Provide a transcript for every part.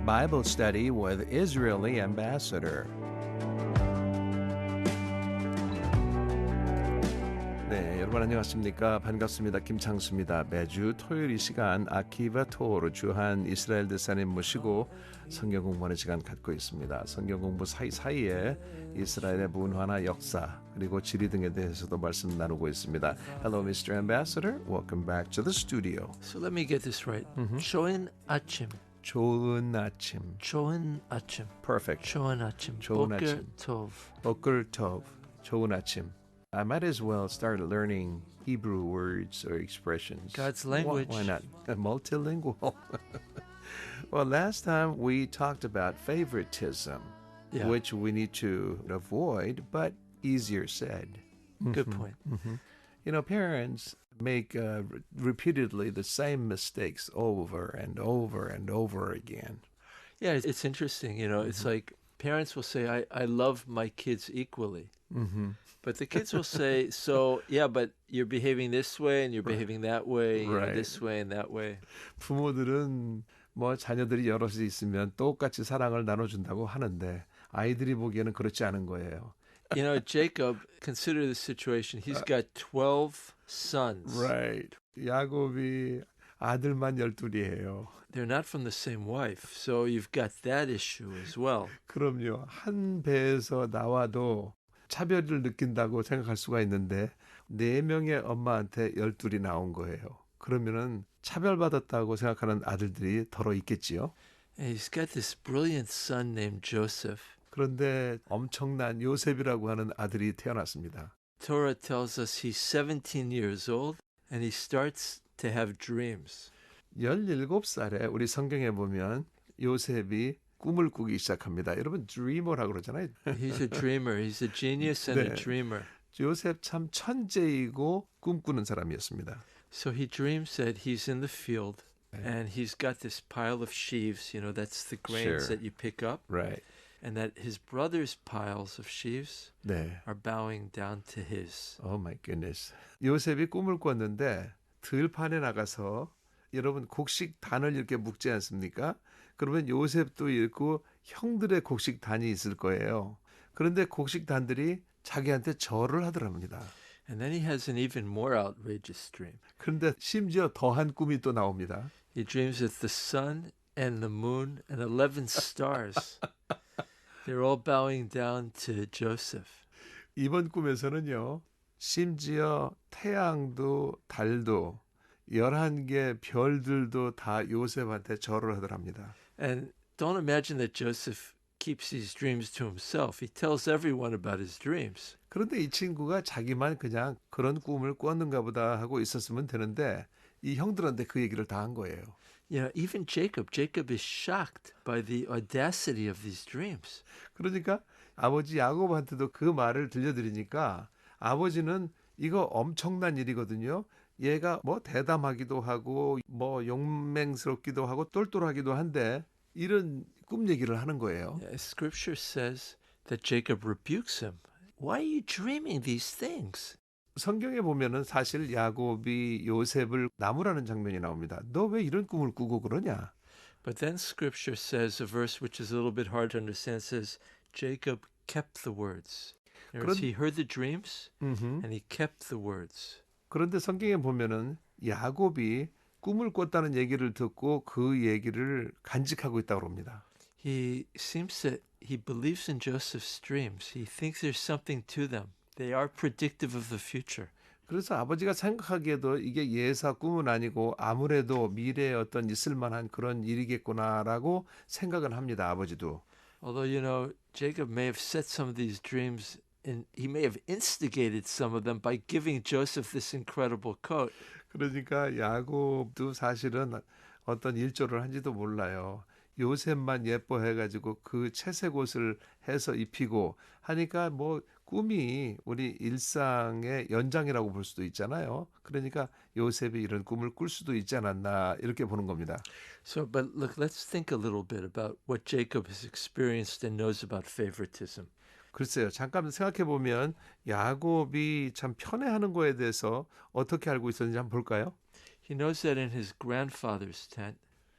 Bible study with Israeli ambassador. 네, 여러분 안녕하십니까? 반갑습니다. 김창수입니다. 매주 토요일 이 시간 아키바 토어로 주한 이스라엘 대사님 모시고 성경 공부하는 시간 갖고 있습니다. 성경 공부 사이사이에 이스라엘의 문화나 역사 그리고 지리 등에 대해서도 말씀 나누고 있습니다. Hello, Mr. Ambassador. Welcome back to the studio. So let me get this right. 좋은 아침. 좋은 아침. 좋은 아침. Perfect. 좋은 아침. 좋은 보ker 아침. tov. Boker tov. 좋은 아침. I might as well start learning Hebrew words or expressions. God's language. Why not? Multilingual. Well, last time we talked about favoritism, Yeah. which we need to avoid, but easier said. Good point. You know, parents make repeatedly the same mistakes over and over and over again. Yeah, it's interesting. You know, it's like parents will say, I love my kids equally. But the kids will say, so, yeah, but you're behaving this way and you're behaving that way, you know, Right. this way and that way. 부모들은 뭐 자녀들이 여럿이 있으면 똑같이 사랑을 나눠준다고 하는데 아이들이 보기에는 그렇지 않은 거예요. You know, Jacob, consider the situation. He's got 12 sons. Right. 야곱이 아들만 12이에요. They're not from the same wife. So you've got that issue as well. 그럼요. 한 배에서 나와도 차별을 느낀다고 생각할 수가 있는데 4명의 엄마한테 12이 나온 거예요. 그러면은 차별받았다고 생각하는 아들들이 더러 있겠지요. And he's got this brilliant son named Joseph. 그런데 엄청난 요셉이라고 하는 아들이 태어났습니다. Torah tells us he's 17 years old and he starts to have dreams. 17살에 우리 성경에 보면 요셉이 꿈을 꾸기 시작합니다. 여러분 dreamer라고 그러잖아요. He's a dreamer. He's a genius and 네. a dreamer. 요셉 참 천재이고 꿈꾸는 사람이었습니다. So he dreams that he's in the field and he's got this pile of sheaves, you know, that's the grains Sure. that you pick up, Right. and that his brother's piles of sheaves 네. are bowing down to his. Oh my goodness. 요셉이 꿈을 꿨는데 들판에 나가서 여러분 곡식단을 이렇게 묶지 않습니까? 그러면 요셉도 있고 형들의 곡식단이 있을 거예요. 그런데 곡식단들이 자기한테 절을 하더랍니다. And then he has an even more outrageous dream. 그런데 심지어 더한 꿈이 또 나옵니다. He dreams that the sun and the moon and 11 stars, they're all bowing down to Joseph. 이번 꿈에서는요. 심지어 태양도 달도 11개 별들도 다 요셉한테 절을 하더랍니다. And don't imagine that Joseph keeps these dreams to himself. He tells everyone about his dreams. 그런데 이 친구가 자기만 그냥 그런 꿈을 꿨는가 보다 하고 있었으면 되는데 이 형들한테 그 얘기를 다 한 거예요. You know, even Jacob is shocked by the audacity of these dreams. 그러니까 아버지 야곱한테도 그 말을 들려드리니까 아버지는 이거 엄청난 일이거든요. 얘가 뭐 대담하기도 하고 뭐 용맹스럽기도 하고 똘똘하기도 한데 이런 꿈 얘기를 하는 거예요. Scripture says that Jacob rebukes him. Why are you dreaming these things? 성경에 보면은 사실 야곱이 요셉을 나무라는 장면이 나옵니다. 너 왜 이런 꿈을 꾸고 그러냐? But then Scripture says, a verse which is a little bit hard to understand, says, Jacob kept the words. In other words, he heard the dreams and he kept the words. 그런데 성경에 보면은 야곱이 꿈을 꿨다는 얘기를 듣고 그 얘기를 간직하고 있다고 합니다. He seems that he believes in Joseph's dreams. He thinks there's something to them. They are predictive of the future. 그래서 아버지가 생각하기에도 이게 예사 꿈은 아니고 아무래도 미래에 어떤 있을 만한 그런 일이겠구나라고 생각을 합니다. 아버지도. Although, you know, Jacob may have set some of these dreams and he may have instigated some of them by giving Joseph this incredible coat. 그러니까 야곱도 사실은 어떤 일조를 한지도 몰라요. 요셉만 예뻐해가지고 그 채색 옷을 해서 입히고 하니까 뭐 꿈이 우리 일상의 연장이라고 볼 수도 있잖아요. 그러니까 요셉이 이런 꿈을 꿀 수도 있지 않았나 이렇게 보는 겁니다. So, but look, let's think a little bit about what Jacob has experienced and knows about favoritism. 글쎄요. 잠깐 생각해 보면 야곱이 참 편애하는 거에 대해서 어떻게 알고 있었는지 한번 볼까요? He knows that in his grandfather's tent,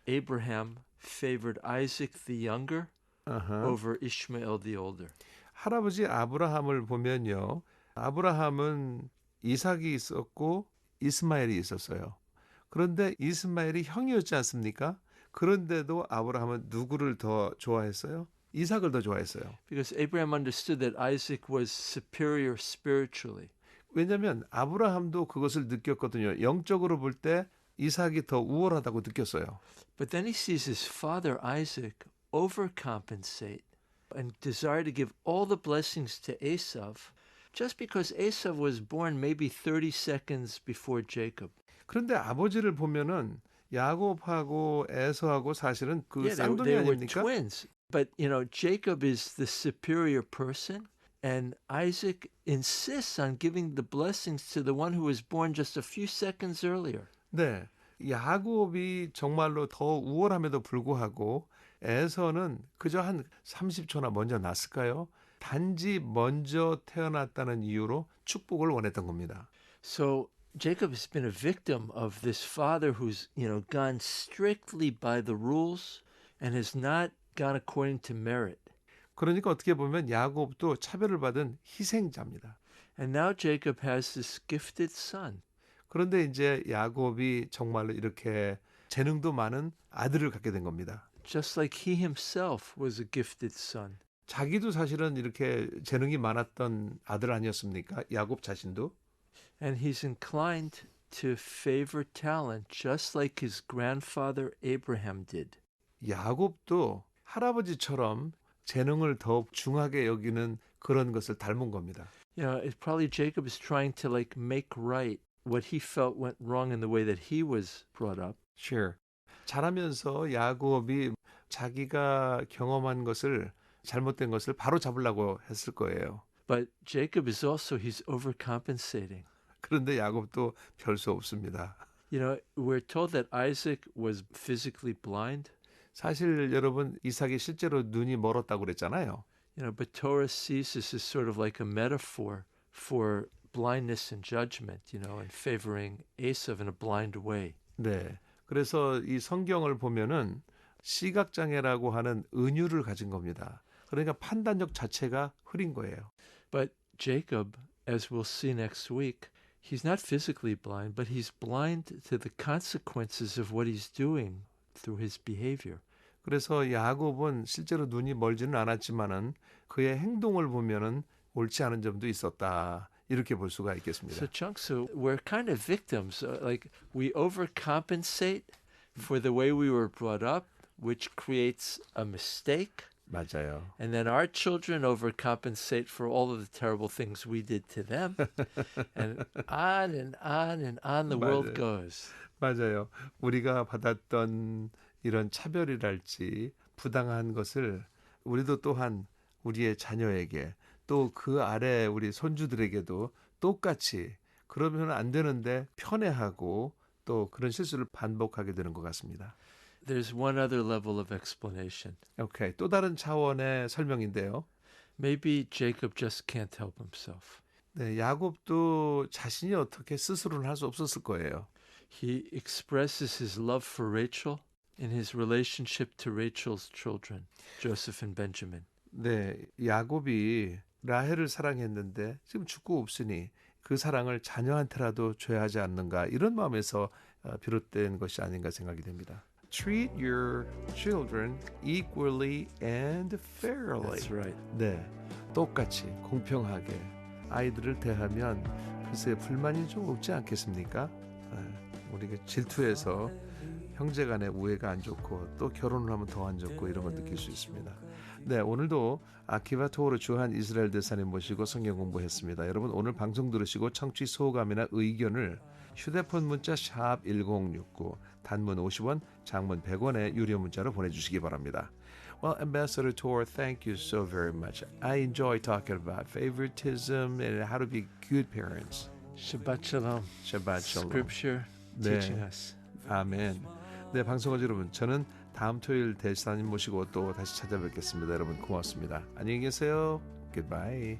Abraham favored Isaac the younger 아하. over Ishmael the older. 할아버지 아브라함을 보면요. 아브라함은 이삭이 있었고 이스마엘이 있었어요. 그런데 이스마엘이 형이었지 않습니까? 그런데도 아브라함은 누구를 더 좋아했어요? 이삭을 더 좋아했어요. Because Abraham understood that Isaac was superior spiritually. 왜냐하면 아브라함도 그것을 느꼈거든요. 영적으로 볼 때 이삭이 더 우월하다고 느꼈어요. But then he sees his father Isaac overcompensate and desire to give all the blessings to Esav just because Esav was born maybe 30 seconds before Jacob. 그런데 아버지를 보면은 야곱하고 에서하고 사실은 그 Yeah, 쌍둥이 they were 아닙니까? twins. But, you know, Jacob is the superior person, and Isaac insists on giving the blessings to the one who was born just a few seconds earlier. 네. 야곱이 정말로 더 우월함에도 불구하고 에서는 그저 한 30초나 먼저 났을까요? 단지 먼저 태어났다는 이유로 축복을 원했던 겁니다. So Jacob has been a victim of this father who's, you know, gone strictly by the rules and has not gone according to merit. 그러니까 어떻게 보면 야곱도 차별을 받은 희생자입니다. And now Jacob has this gifted son. 그런데 이제 야곱이 정말로 이렇게 재능도 많은 아들을 갖게 된 겁니다. Just like he himself was a gifted son. 자기도 사실은 이렇게 재능이 많았던 아들 아니었습니까? 야곱 자신도. And he's inclined to favor talent just like his grandfather Abraham did. 야곱도 할아버지처럼 재능을 더욱 중하게 여기는 그런 것을 닮은 겁니다. You know, it's probably Jacob is trying to like make right what he felt went wrong in the way that he was brought up. Sure. 자라면서 야곱이 자기가 경험한 것을 잘못된 것을 바로 잡으려고 했을 거예요. But Jacob is also, he's overcompensating. 그런데 야곱도 별 수 없습니다. You know, we're told that Isaac was physically blind. 사실 여러분 이삭이 실제로 눈이 멀었다고 그랬잖아요. You know, but Torah sees this as sort of like a metaphor for blindness and judgment, you know, and favoring Esav in a blind way. 네. 그래서 이 성경을 보면은 시각장애라고 하는 은유를 가진 겁니다. 그러니까 판단력 자체가 흐린 거예요. But Jacob, as we'll see next week, he's not physically blind, but he's blind to the consequences of what he's doing through his behavior. 그래서 야곱은 실제로 눈이 멀지는 않았지만은 그의 행동을 보면은 옳지 않은 점도 있었다. 이렇게 볼 수가 있겠습니다. So Chungsu, we're kind of victims. Like we overcompensate for the way we were brought up, which creates a mistake. 맞아요. And then our children overcompensate for all of the terrible things we did to them. And on the world goes. 맞아요. 우리가 받았던 이런 차별이랄지 부당한 것을 우리도 또한 우리의 자녀에게 또 그 아래 우리 손주들에게도 똑같이 그러면 안 되는데 편애하고 또 그런 실수를 반복하게 되는 것 같습니다. There's one other level of explanation. 오케이. 또 다른 차원의 설명인데요. Maybe Jacob just can't help himself. 네, 야곱도 자신이 어떻게 스스로는 할 수 없었을 거예요. He expresses his love for Rachel in his relationship to Rachel's children, Joseph and Benjamin. 네, 야곱이 라헬을 사랑했는데 지금 죽고 없으니 그 사랑을 자녀한테라도 줘야 하지 않는가 이런 마음에서 비롯된 것이 아닌가 생각이 됩니다. Treat your children equally and fairly. That's right. 네, 똑같이 공평하게 아이들을 대하면 글쎄 불만이 좀 없지 않겠습니까? 우리가 질투해서 형제간의 우애가 안 좋고 또 결혼을 하면 더 안 좋고 이런 걸 느낄 수 있습니다. 네, 오늘도 아키바 토오르 주한 이스라엘 대사님 모시고 성경 공부했습니다. 여러분 오늘 방송 들으시고 청취 소감이나 의견을 휴대폰 문자 샵 1069 단문 50원, 장문 100원의 유료 문자로 보내주시기 바랍니다. Well, Ambassador Tor, thank you so very much. I enjoy talking about favoritism and how to be good parents. Shabbat Shalom. Shabbat Shalom. Scripture teaching us. 아멘. 네, 방송자 여러분, 저는 다음 토요일 대사님 모시고 또 다시 찾아뵙겠습니다. 여러분 고맙습니다. 안녕히 계세요. Goodbye.